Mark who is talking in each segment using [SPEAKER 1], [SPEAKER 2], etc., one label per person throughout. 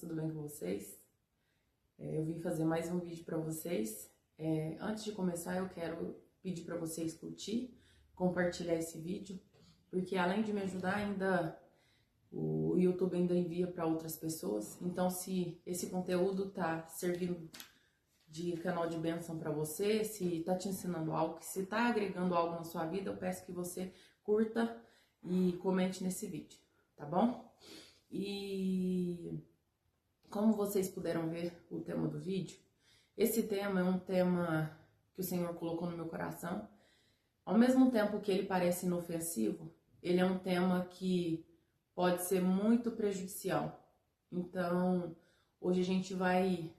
[SPEAKER 1] tudo bem com vocês? Eu vim fazer mais um vídeo para vocês. Antes de começar, eu quero pedir para vocês curtir, compartilhar esse vídeo, porque além de me ajudar, ainda o YouTube ainda envia para outras pessoas. Então, se esse conteúdo tá servindo de canal de bênção para você, se tá te ensinando algo, se tá agregando algo na sua vida, eu peço que você curta e comente nesse vídeo, tá bom? E como vocês puderam ver o tema do vídeo, esse tema é um tema que o Senhor colocou no meu coração. Ao mesmo tempo que ele parece inofensivo, ele é um tema que pode ser muito prejudicial. Então, hoje a gente vai...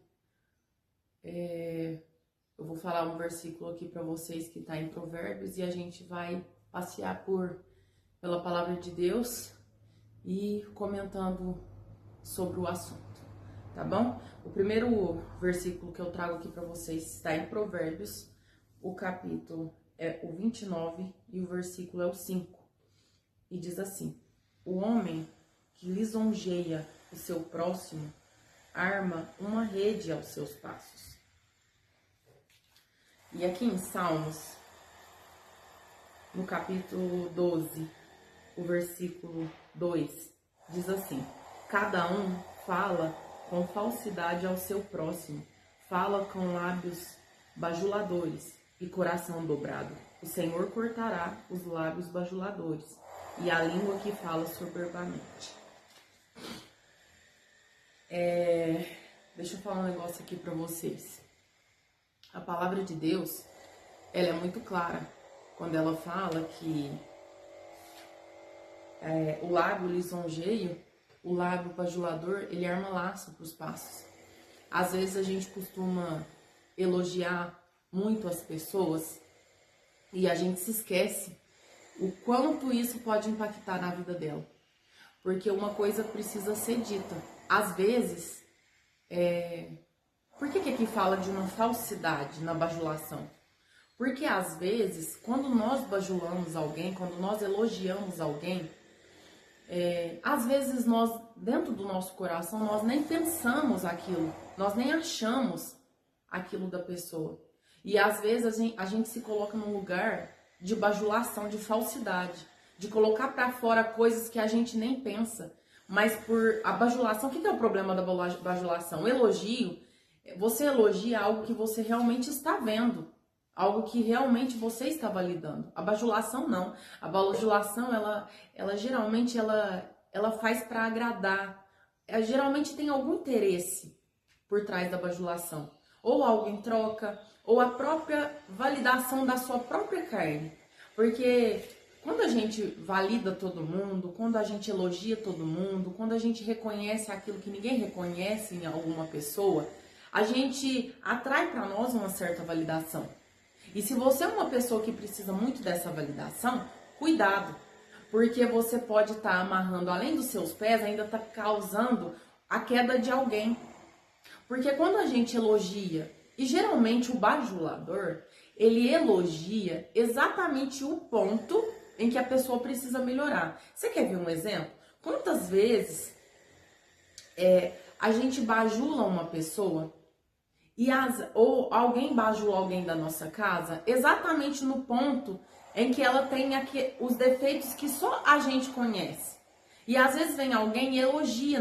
[SPEAKER 1] eu vou falar um versículo aqui para vocês que está em Provérbios e a gente vai passear pela palavra de Deus e comentando sobre o assunto, tá bom? O primeiro versículo que eu trago aqui para vocês está em Provérbios, o capítulo é o 29 e o versículo é o 5. E diz assim: o homem que lisonjeia o seu próximo arma uma rede aos seus passos. E aqui em Salmos, no capítulo 12, o versículo 2, diz assim: cada um fala com falsidade ao seu próximo, fala com lábios bajuladores e coração dobrado. O Senhor cortará os lábios bajuladores e a língua que fala soberbamente. Deixa eu falar um negócio aqui para vocês. A palavra de Deus, ela é muito clara quando ela fala que o lábio lisonjeio, o lábio bajulador, ele arma laço para os passos. Às vezes a gente costuma elogiar muito as pessoas e a gente se esquece o quanto isso pode impactar na vida dela. Porque uma coisa precisa ser dita. Às vezes, por que aqui fala de uma falsidade na bajulação? Porque às vezes, quando nós bajulamos alguém, quando nós elogiamos alguém, às vezes nós, dentro do nosso coração, nós nem pensamos aquilo, nós nem achamos aquilo da pessoa. E às vezes a gente se coloca num lugar de bajulação, de falsidade, de colocar pra fora coisas que a gente nem pensa. Mas por a bajulação, o que é o problema da bajulação? O elogio, você elogia algo que você realmente está vendo, algo que realmente você está validando. A bajulação não. A bajulação, ela geralmente ela faz para agradar. Geralmente tem algum interesse por trás da bajulação. Ou algo em troca, ou a própria validação da sua própria carne. Porque quando a gente valida todo mundo, quando a gente elogia todo mundo, quando a gente reconhece aquilo que ninguém reconhece em alguma pessoa, a gente atrai para nós uma certa validação. E se você é uma pessoa que precisa muito dessa validação, cuidado, porque você pode estar amarrando, além dos seus pés, ainda está causando a queda de alguém. Porque quando a gente elogia, e geralmente o bajulador, ele elogia exatamente o ponto em que a pessoa precisa melhorar. Você quer ver um exemplo? Quantas vezes a gente bajula uma pessoa ou alguém bajula alguém da nossa casa exatamente no ponto em que ela tem os defeitos que só a gente conhece. E às vezes vem alguém e elogia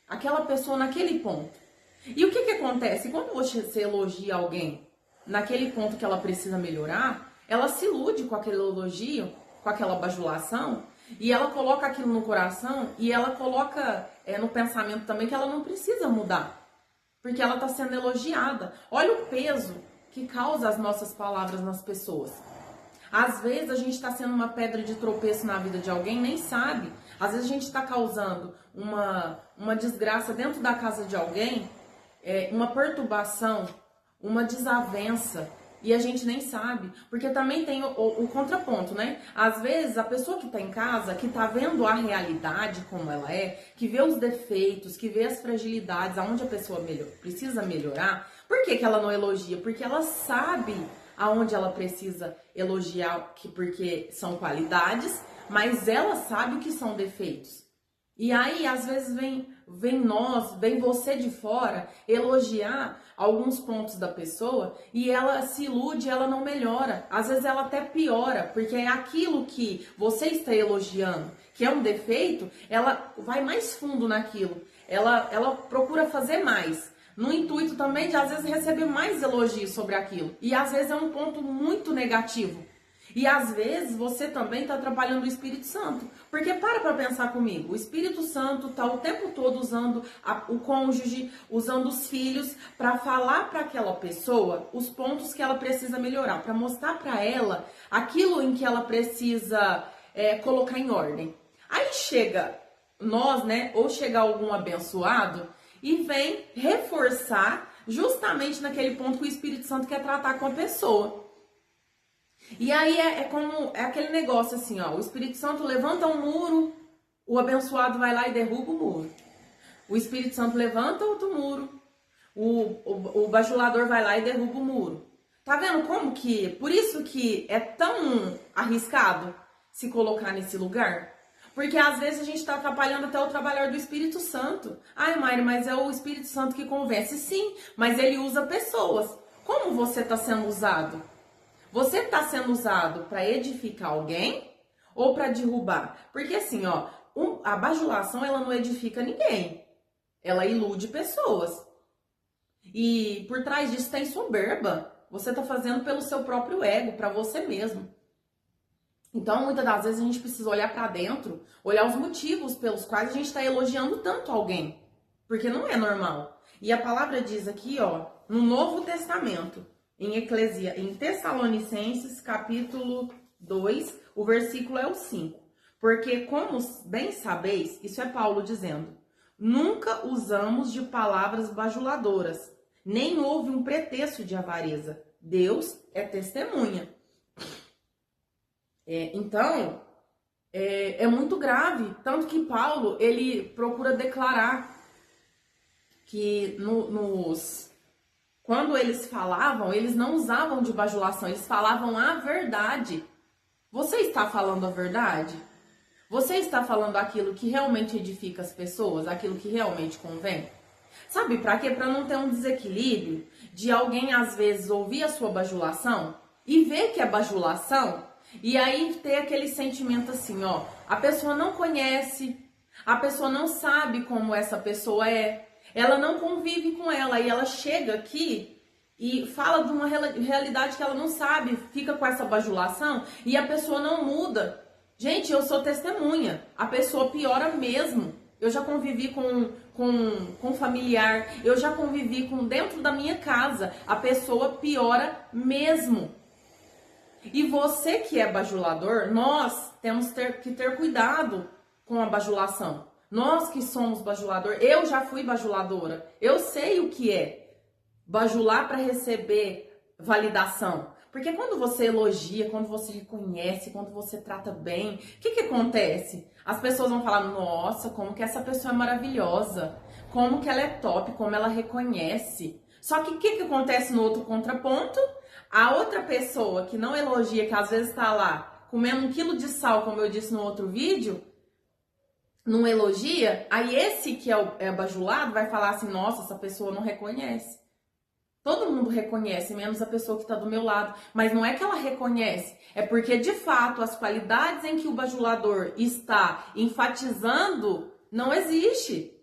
[SPEAKER 1] aquela pessoa naquele ponto. E o que acontece? Quando você elogia alguém naquele ponto que ela precisa melhorar, ela se ilude com aquele elogio, com aquela bajulação, e ela coloca aquilo no coração e ela coloca no pensamento também que ela não precisa mudar. Porque ela está sendo elogiada. Olha o peso que causa as nossas palavras nas pessoas. Às vezes a gente está sendo uma pedra de tropeço na vida de alguém, nem sabe. Às vezes a gente está causando uma desgraça dentro da casa de alguém, uma perturbação, uma desavença, e a gente nem sabe. Porque também tem o contraponto, né? Às vezes a pessoa que está em casa, que está vendo a realidade como ela é, que vê os defeitos, que vê as fragilidades, aonde a pessoa precisa melhorar, por que ela não elogia? Porque ela sabe aonde ela precisa elogiar, porque são qualidades, mas ela sabe o que são defeitos. E aí, às vezes, vem você de fora elogiar alguns pontos da pessoa e ela se ilude, ela não melhora. Às vezes ela até piora, porque é aquilo que você está elogiando, que é um defeito, ela vai mais fundo naquilo. Ela procura fazer mais. No intuito também de, às vezes, receber mais elogios sobre aquilo. E às vezes é um ponto muito negativo. E às vezes você também está atrapalhando o Espírito Santo. Porque para pensar comigo, o Espírito Santo está o tempo todo usando o cônjuge, usando os filhos, para falar para aquela pessoa os pontos que ela precisa melhorar, para mostrar para ela aquilo em que ela precisa colocar em ordem. Aí chega nós, né, ou chega algum abençoado e vem reforçar justamente naquele ponto que o Espírito Santo quer tratar com a pessoa. E aí é aquele negócio assim, ó, o Espírito Santo levanta um muro, o abençoado vai lá e derruba o muro. O Espírito Santo levanta outro muro, o bajulador vai lá e derruba o muro. Tá vendo como que, por isso que é tão arriscado se colocar nesse lugar? Porque às vezes a gente está atrapalhando até o trabalhar do Espírito Santo. Ai, Mari, mas é o Espírito Santo que convence. Sim, mas ele usa pessoas. Como você está sendo usado? Você está sendo usado para edificar alguém ou para derrubar? Porque assim, ó, a bajulação ela não edifica ninguém. Ela ilude pessoas. E por trás disso tem soberba. Você está fazendo pelo seu próprio ego, para você mesmo. Então, muitas das vezes a gente precisa olhar para dentro, olhar os motivos pelos quais a gente está elogiando tanto alguém. Porque não é normal. E a palavra diz aqui, ó, no Novo Testamento, em Tessalonicenses, capítulo 2, o versículo é o 5. Porque, como bem sabeis, isso é Paulo dizendo, nunca usamos de palavras bajuladoras, nem houve um pretexto de avareza. Deus é testemunha. Então, é muito grave. Tanto que Paulo, ele procura declarar que quando eles falavam, eles não usavam de bajulação, eles falavam a verdade. Você está falando a verdade? Você está falando aquilo que realmente edifica as pessoas, aquilo que realmente convém? Sabe para quê? Para não ter um desequilíbrio de alguém, às vezes, ouvir a sua bajulação e ver que é bajulação, e aí ter aquele sentimento assim, ó, a pessoa não conhece, a pessoa não sabe como essa pessoa é, ela não convive com ela, e ela chega aqui e fala de uma realidade que ela não sabe, fica com essa bajulação e a pessoa não muda. Gente, eu sou testemunha, a pessoa piora mesmo. Eu já convivi com familiar, eu já convivi com dentro da minha casa, a pessoa piora mesmo. E você que é bajulador, nós temos que ter cuidado com a bajulação. Nós que somos bajulador, eu já fui bajuladora, eu sei o que é bajular para receber validação. Porque quando você elogia, quando você reconhece, quando você trata bem, o que acontece? As pessoas vão falar, nossa, como que essa pessoa é maravilhosa, como que ela é top, como ela reconhece. Só que o que acontece no outro contraponto? A outra pessoa que não elogia, que às vezes está lá comendo 1 quilo de sal, como eu disse no outro vídeo, não elogia, aí esse que é bajulado vai falar assim, nossa, essa pessoa não reconhece. Todo mundo reconhece, menos a pessoa que está do meu lado. Mas não é que ela reconhece, é porque, de fato, as qualidades em que o bajulador está enfatizando não existe.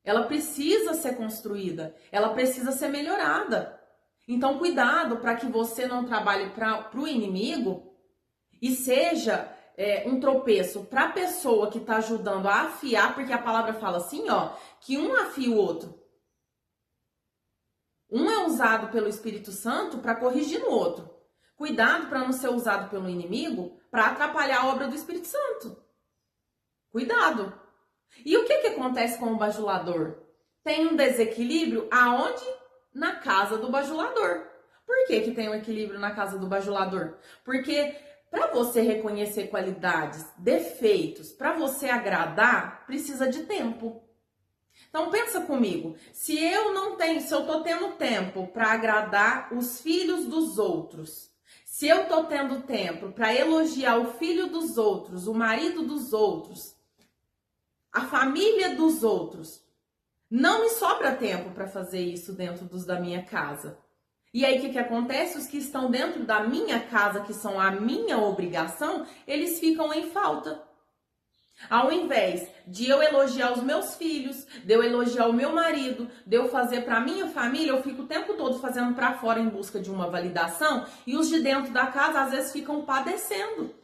[SPEAKER 1] Ela precisa ser construída, ela precisa ser melhorada. Então, cuidado para que você não trabalhe para o inimigo e seja um tropeço para a pessoa que está ajudando a afiar, porque a palavra fala assim, ó, que um afia o outro. Um é usado pelo Espírito Santo para corrigir no outro. Cuidado para não ser usado pelo inimigo para atrapalhar a obra do Espírito Santo. Cuidado. E o que acontece com o bajulador? Tem um desequilíbrio aonde? Na casa do bajulador. Por que tem um equilíbrio na casa do bajulador? Porque para você reconhecer qualidades, defeitos, para você agradar, precisa de tempo. Então pensa comigo, se eu tô tendo tempo para agradar os filhos dos outros, se eu tô tendo tempo para elogiar o filho dos outros, o marido dos outros, a família dos outros. Não me sobra tempo para fazer isso dentro da minha casa. E aí, o que acontece? Os que estão dentro da minha casa, que são a minha obrigação, eles ficam em falta. Ao invés de eu elogiar os meus filhos, de eu elogiar o meu marido, de eu fazer para minha família, eu fico o tempo todo fazendo para fora em busca de uma validação, e os de dentro da casa às vezes ficam padecendo.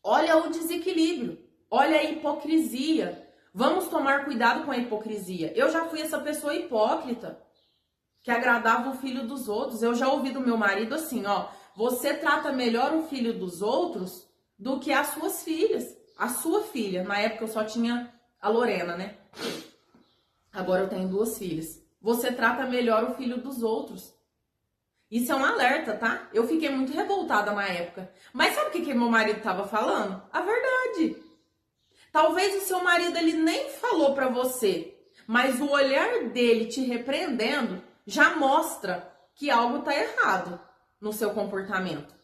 [SPEAKER 1] Olha o desequilíbrio, olha a hipocrisia. Vamos tomar cuidado com a hipocrisia. Eu já fui essa pessoa hipócrita, que agradava o filho dos outros. Eu já ouvi do meu marido assim, ó, você trata melhor o filho dos outros do que as suas filhas. A sua filha, na época eu só tinha a Lorena, né? Agora eu tenho 2 filhas. Você trata melhor o filho dos outros. Isso é um alerta, tá? Eu fiquei muito revoltada na época. Mas sabe o que meu marido estava falando? A verdade. Talvez o seu marido ele nem falou pra você, mas o olhar dele te repreendendo já mostra que algo tá errado no seu comportamento.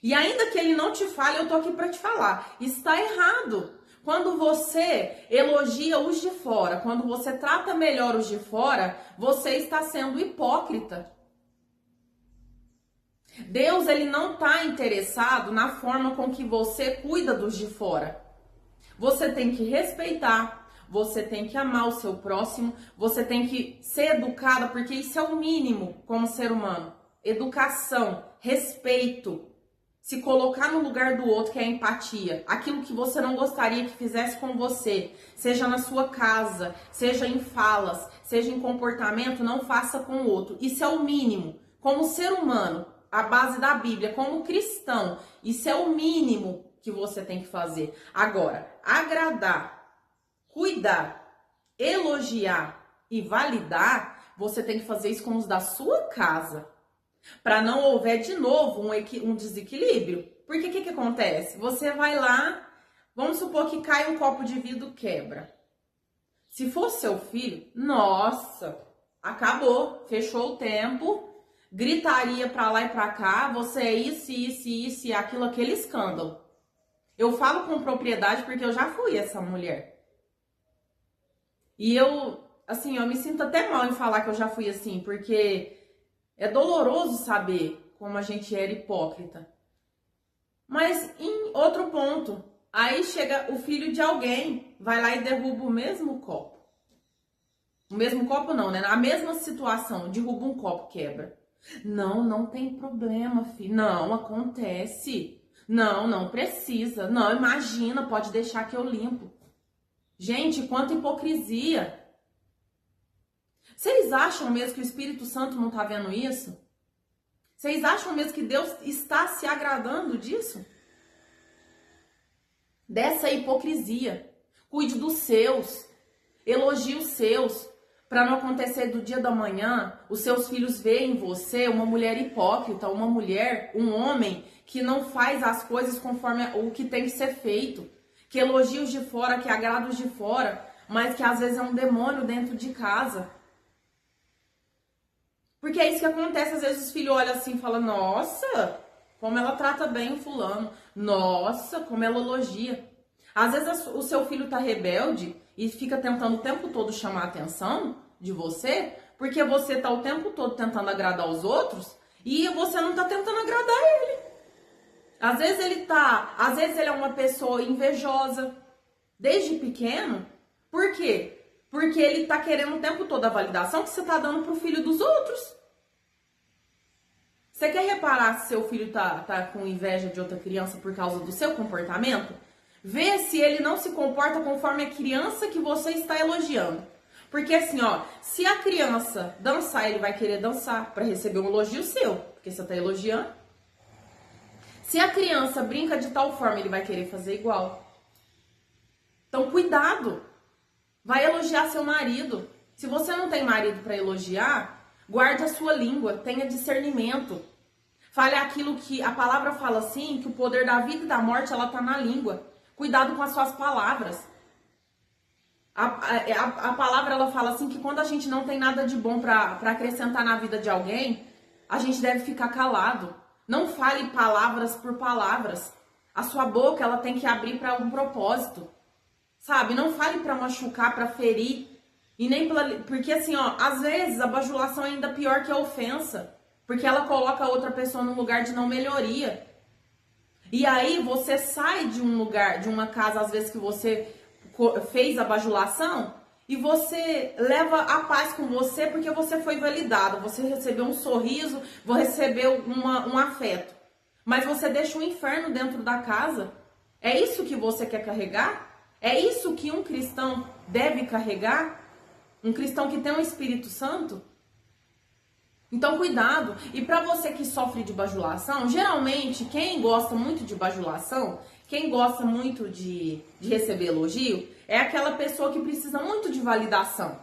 [SPEAKER 1] E ainda que ele não te fale, eu tô aqui para te falar. Está errado. Quando você elogia os de fora, quando você trata melhor os de fora, você está sendo hipócrita. Deus, ele não está interessado na forma com que você cuida dos de fora. Você tem que respeitar, você tem que amar o seu próximo, você tem que ser educada, porque isso é o mínimo como ser humano. Educação, respeito. Se colocar no lugar do outro, que é a empatia. Aquilo que você não gostaria que fizesse com você, seja na sua casa, seja em falas, seja em comportamento, não faça com o outro. Isso é o mínimo. Como ser humano, a base da Bíblia, como cristão, isso é o mínimo que você tem que fazer. Agora, agradar, cuidar, elogiar e validar, você tem que fazer isso com os da sua casa. Para não houver de novo um desequilíbrio. Porque o que acontece? Você vai lá, vamos supor que cai um copo de vidro, quebra. Se for seu filho, nossa, acabou, fechou o tempo, gritaria para lá e para cá, você é isso e aquilo, aquele escândalo. Eu falo com propriedade porque eu já fui essa mulher. E eu me sinto até mal em falar que eu já fui assim, porque é doloroso saber como a gente era hipócrita. Mas em outro ponto, aí chega o filho de alguém, vai lá e derruba o mesmo copo. O mesmo copo não, né? A mesma situação, derruba um copo, quebra. Não tem problema, filho. Não, acontece. Não precisa. Não, imagina, pode deixar que eu limpo. Gente, quanta hipocrisia. Vocês acham mesmo que o Espírito Santo não está vendo isso? Vocês acham mesmo que Deus está se agradando disso? Dessa hipocrisia. Cuide dos seus. Elogie os seus. Para não acontecer do dia da manhã, os seus filhos veem em você uma mulher hipócrita, uma mulher, um homem que não faz as coisas conforme o que tem que ser feito. Que elogia os de fora, que agrada os de fora, mas que às vezes é um demônio dentro de casa. Porque é isso que acontece, às vezes os filhos olham assim e falam, nossa, como ela trata bem o fulano. Nossa, como ela elogia. Às vezes o seu filho tá rebelde e fica tentando o tempo todo chamar a atenção de você, porque você tá o tempo todo tentando agradar os outros e você não tá tentando agradar ele. Às vezes ele é uma pessoa invejosa, desde pequeno. Por quê? Porque ele tá querendo o tempo todo a validação que você tá dando pro filho dos outros. Você quer reparar se seu filho tá com inveja de outra criança por causa do seu comportamento? Vê se ele não se comporta conforme a criança que você está elogiando. Porque assim, ó, se a criança dançar, ele vai querer dançar para receber um elogio seu, porque você tá elogiando. Se a criança brinca de tal forma, ele vai querer fazer igual. Então, cuidado. Vai elogiar seu marido. Se você não tem marido para elogiar, guarde a sua língua, tenha discernimento. Fale aquilo que a palavra fala assim, que o poder da vida e da morte, ela tá na língua. Cuidado com as suas palavras. A palavra, ela fala assim, que quando a gente não tem nada de bom para acrescentar na vida de alguém, a gente deve ficar calado. Não fale palavras por palavras. A sua boca, ela tem que abrir para algum propósito. Sabe? Não fale para machucar, para ferir. E nem porque assim, ó, às vezes a bajulação é ainda pior que a ofensa. Porque ela coloca a outra pessoa num lugar de não melhoria. E aí você sai de um lugar, de uma casa, às vezes que você fez a bajulação, e você leva a paz com você porque você foi validado. Você recebeu um sorriso, você recebeu um afeto. Mas você deixa o inferno dentro da casa. É isso que você quer carregar? É isso que um cristão deve carregar? Um cristão que tem um Espírito Santo? Então, cuidado. E para você que sofre de bajulação, geralmente, quem gosta muito de bajulação, quem gosta muito de receber elogio, é aquela pessoa que precisa muito de validação.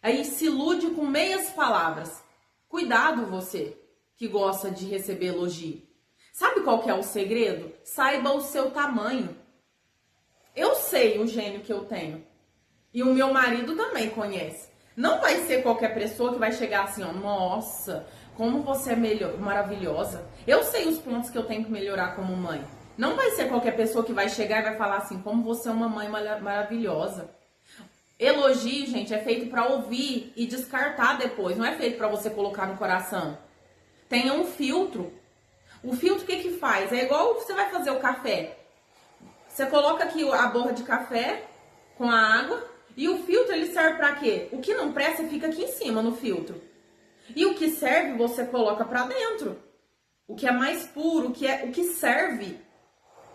[SPEAKER 1] Aí se ilude com meias palavras. Cuidado você que gosta de receber elogio. Sabe qual que é o segredo? Saiba o seu tamanho. Eu sei o gênio que eu tenho. E o meu marido também conhece. Não vai ser qualquer pessoa que vai chegar assim, ó, nossa, como você é maravilhosa. Eu sei os pontos que eu tenho que melhorar como mãe. Não vai ser qualquer pessoa que vai chegar e vai falar assim, como você é uma mãe maravilhosa. Elogio, gente, é feito para ouvir e descartar depois. Não é feito para você colocar no coração. Tenha um filtro. O filtro, o que faz? É igual você vai fazer o café. Você coloca aqui a borra de café com a água. E o filtro, ele serve para quê? O que não presta fica aqui em cima no filtro. E o que serve, você coloca para dentro. O que é mais puro, o que serve,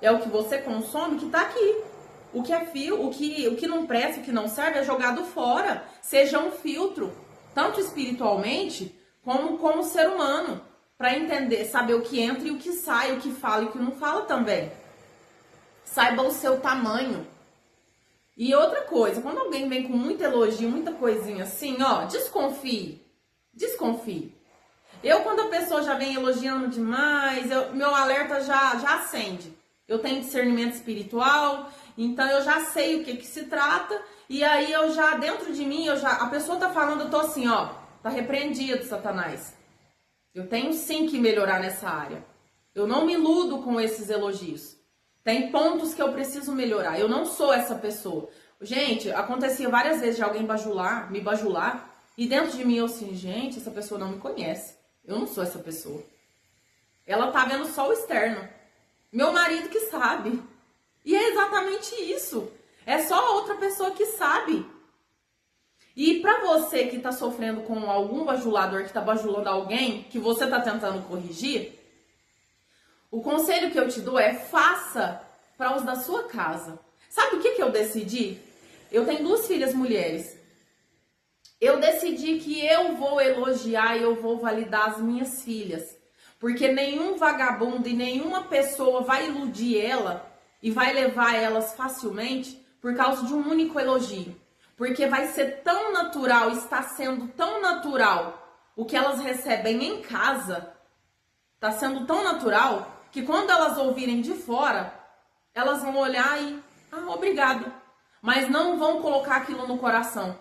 [SPEAKER 1] é o que você consome que tá aqui. O que é o que não presta, o que não serve é jogado fora. Seja um filtro, tanto espiritualmente como ser humano, para entender, saber o que entra e o que sai, o que fala e o que não fala também. Saiba o seu tamanho. E outra coisa, quando alguém vem com muito elogio, muita coisinha assim, ó, desconfie. Desconfie. Quando a pessoa já vem elogiando demais, meu alerta já acende. Eu tenho discernimento espiritual, então eu já sei o que se trata. E aí eu já, dentro de mim, a pessoa tá falando, eu tô assim, ó, tá repreendido, Satanás. Eu tenho sim que melhorar nessa área. Eu não me iludo com esses elogios. Tem pontos que eu preciso melhorar. Eu não sou essa pessoa. Gente, acontecia várias vezes de alguém me bajular. E dentro de mim eu assim, gente, essa pessoa não me conhece. Eu não sou essa pessoa. Ela tá vendo só o externo. Meu marido que sabe. E é exatamente isso. É só a outra pessoa que sabe. E pra você que tá sofrendo com algum bajulador, que tá bajulando alguém, que você tá tentando corrigir, o conselho que eu te dou é faça para os da sua casa. Sabe o que eu decidi? Eu tenho 2 filhas mulheres. Eu decidi que eu vou elogiar e eu vou validar as minhas filhas. Porque nenhum vagabundo e nenhuma pessoa vai iludir ela e vai levar elas facilmente por causa de um único elogio. Porque vai ser tão natural, está sendo tão natural o que elas recebem em casa. Está sendo tão natural que quando elas ouvirem de fora, elas vão olhar e, obrigado. Mas não vão colocar aquilo no coração,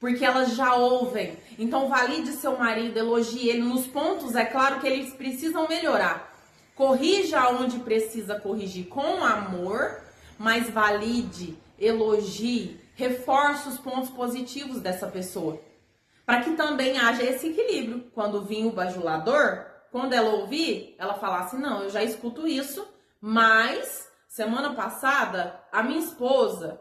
[SPEAKER 1] porque elas já ouvem. Então valide seu marido, elogie ele nos pontos, é claro que eles precisam melhorar. Corrija onde precisa corrigir com amor, mas valide, elogie, reforce os pontos positivos dessa pessoa. Para que também haja esse equilíbrio. Quando vir o bajulador, quando ela ouvir, ela falar assim, não, eu já escuto isso, mas semana passada, a minha esposa,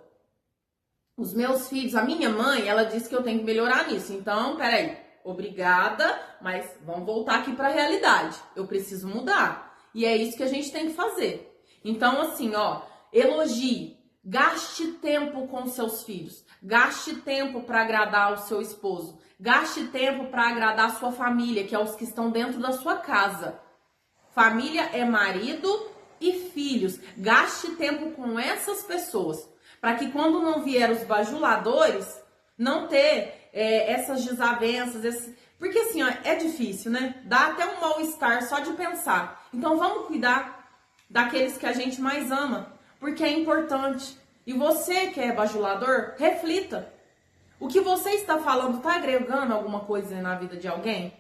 [SPEAKER 1] os meus filhos, a minha mãe, ela disse que eu tenho que melhorar nisso. Então, peraí, obrigada, mas vamos voltar aqui para a realidade. Eu preciso mudar. E é isso que a gente tem que fazer. Então, assim, ó, elogie, gaste tempo com seus filhos, gaste tempo para agradar o seu esposo. Gaste tempo para agradar a sua família, que é os que estão dentro da sua casa. Família é marido e filhos. Gaste tempo com essas pessoas, para que quando não vier os bajuladores, não ter essas desavenças. Porque assim, ó, é difícil, né? Dá até um mal-estar só de pensar. Então vamos cuidar daqueles que a gente mais ama, porque é importante. E você que é bajulador, reflita. O que você está falando está agregando alguma coisa na vida de alguém?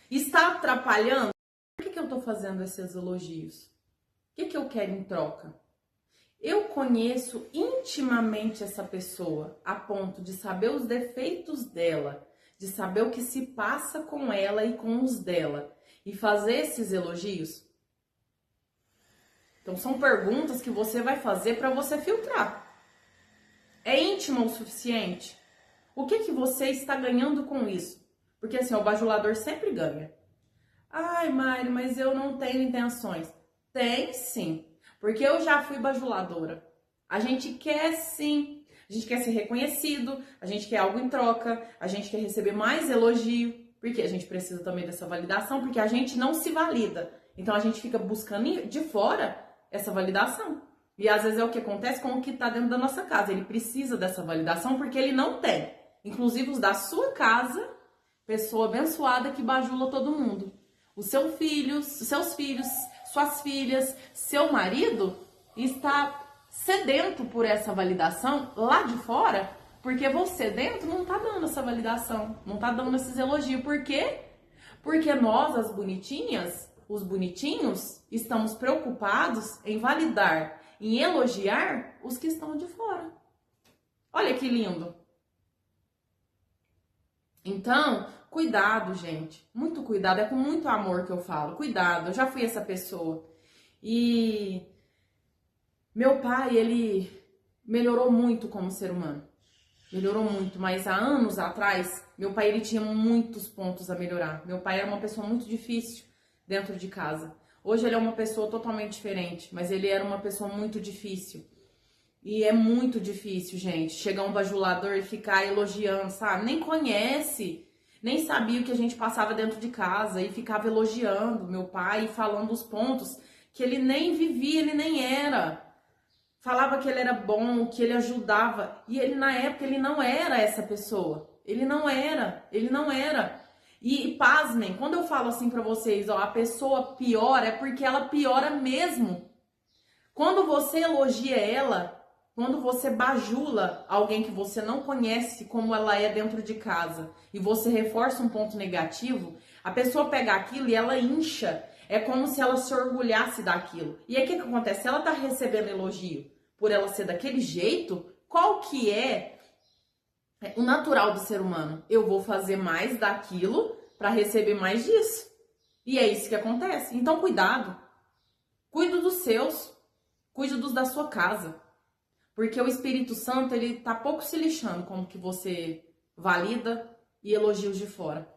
[SPEAKER 1] Está atrapalhando? Por que eu estou fazendo esses elogios? que eu quero em troca? Eu conheço intimamente essa pessoa a ponto de saber os defeitos dela, de saber o que se passa com ela e com os dela e fazer esses elogios? Então são perguntas que você vai fazer para você filtrar. É íntimo o suficiente? O que você está ganhando com isso? Porque assim, o bajulador sempre ganha. Ai, Mari, mas eu não tenho intenções. Tem sim, porque eu já fui bajuladora. A gente quer sim, a gente quer ser reconhecido, a gente quer algo em troca, a gente quer receber mais elogio, porque a gente precisa também dessa validação, porque a gente não se valida. Então a gente fica buscando de fora essa validação. E às vezes é o que acontece com o que está dentro da nossa casa. Ele precisa dessa validação porque ele não tem. Inclusive os da sua casa, pessoa abençoada que bajula todo mundo. Os seus filhos, suas filhas, seu marido está sedento por essa validação lá de fora, porque você dentro não está dando essa validação, não está dando esses elogios. Por quê? Porque nós, as bonitinhas, os bonitinhos, estamos preocupados em validar, em elogiar os que estão de fora. Olha que lindo. Então, cuidado, gente. Muito cuidado. É com muito amor que eu falo. Cuidado. Eu já fui essa pessoa. E meu pai, ele melhorou muito como ser humano. Melhorou muito. Mas há anos atrás, meu pai, ele tinha muitos pontos a melhorar. Meu pai era uma pessoa muito difícil dentro de casa. Hoje ele é uma pessoa totalmente diferente. Mas ele era uma pessoa muito difícil. E é muito difícil, gente, chegar um bajulador e ficar elogiando, sabe? Nem conhece, nem sabia o que a gente passava dentro de casa e ficava elogiando meu pai e falando os pontos que ele nem vivia, ele nem era. Falava que ele era bom, que ele ajudava. E ele, na época, ele não era essa pessoa. Ele não era. E pasmem, quando eu falo assim pra vocês, ó, a pessoa piora, é porque ela piora mesmo. Quando você elogia ela, quando você bajula alguém que você não conhece como ela é dentro de casa e você reforça um ponto negativo, a pessoa pega aquilo e ela incha. É como se ela se orgulhasse daquilo. E aí o que acontece? Se ela tá recebendo elogio por ela ser daquele jeito, qual que é o natural do ser humano? Eu vou fazer mais daquilo para receber mais disso. E é isso que acontece. Então cuidado. Cuide dos seus. Cuide dos da sua casa. Porque o Espírito Santo, ele tá pouco se lixando como que você valida e elogia os de fora.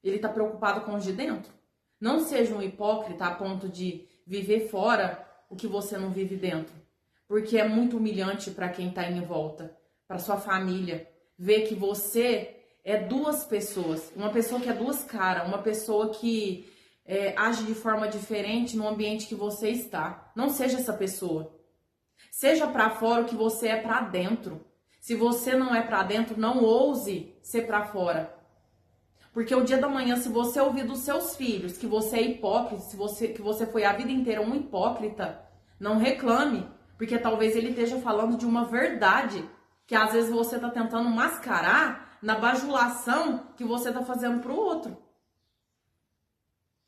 [SPEAKER 1] Ele tá preocupado com os de dentro. Não seja um hipócrita a ponto de viver fora o que você não vive dentro. Porque é muito humilhante para quem tá em volta, para sua família, ver que você é duas pessoas. Uma pessoa que é duas caras, uma pessoa que age de forma diferente no ambiente que você está. Não seja essa pessoa. Seja para fora o que você é para dentro. Se você não é para dentro, não ouse ser para fora. Porque o dia da manhã, se você ouvir dos seus filhos que você é hipócrita, que você foi a vida inteira um hipócrita, não reclame. Porque talvez ele esteja falando de uma verdade que às vezes você está tentando mascarar na bajulação que você está fazendo para o outro.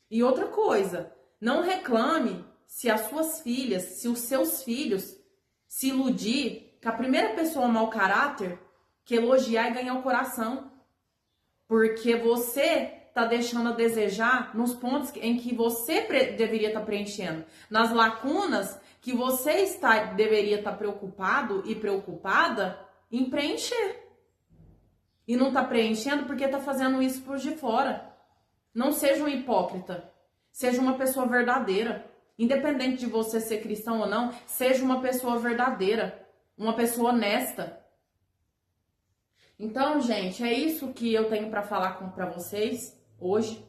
[SPEAKER 1] E outra coisa, não reclame se as suas filhas, se os seus filhos se iludir com a primeira pessoa mau caráter que elogiar e ganhar o coração. Porque você está deixando a desejar nos pontos em que você deveria estar preenchendo. Nas lacunas que você deveria estar preocupado e preocupada em preencher. E não está preenchendo porque está fazendo isso por de fora. Não seja um hipócrita. Seja uma pessoa verdadeira. Independente de você ser cristão ou não, seja uma pessoa verdadeira, uma pessoa honesta. Então, gente, é isso que eu tenho para falar para vocês hoje.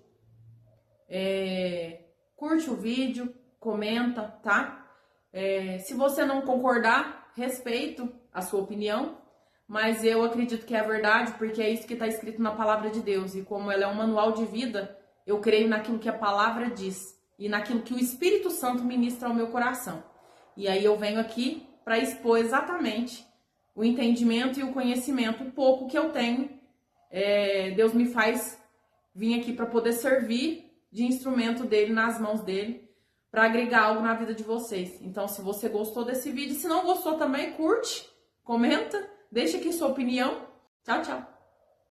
[SPEAKER 1] Curte o vídeo, comenta, tá? Se você não concordar, respeito a sua opinião, mas eu acredito que é a verdade, porque é isso que está escrito na palavra de Deus. E como ela é um manual de vida, eu creio naquilo que a palavra diz. E naquilo que o Espírito Santo ministra ao meu coração. E aí eu venho aqui para expor exatamente o entendimento e o conhecimento, o pouco que eu tenho. Deus me faz vir aqui para poder servir de instrumento dele, nas mãos dele, para agregar algo na vida de vocês. Então, se você gostou desse vídeo, se não gostou também, curte, comenta, deixa aqui sua opinião. Tchau, tchau!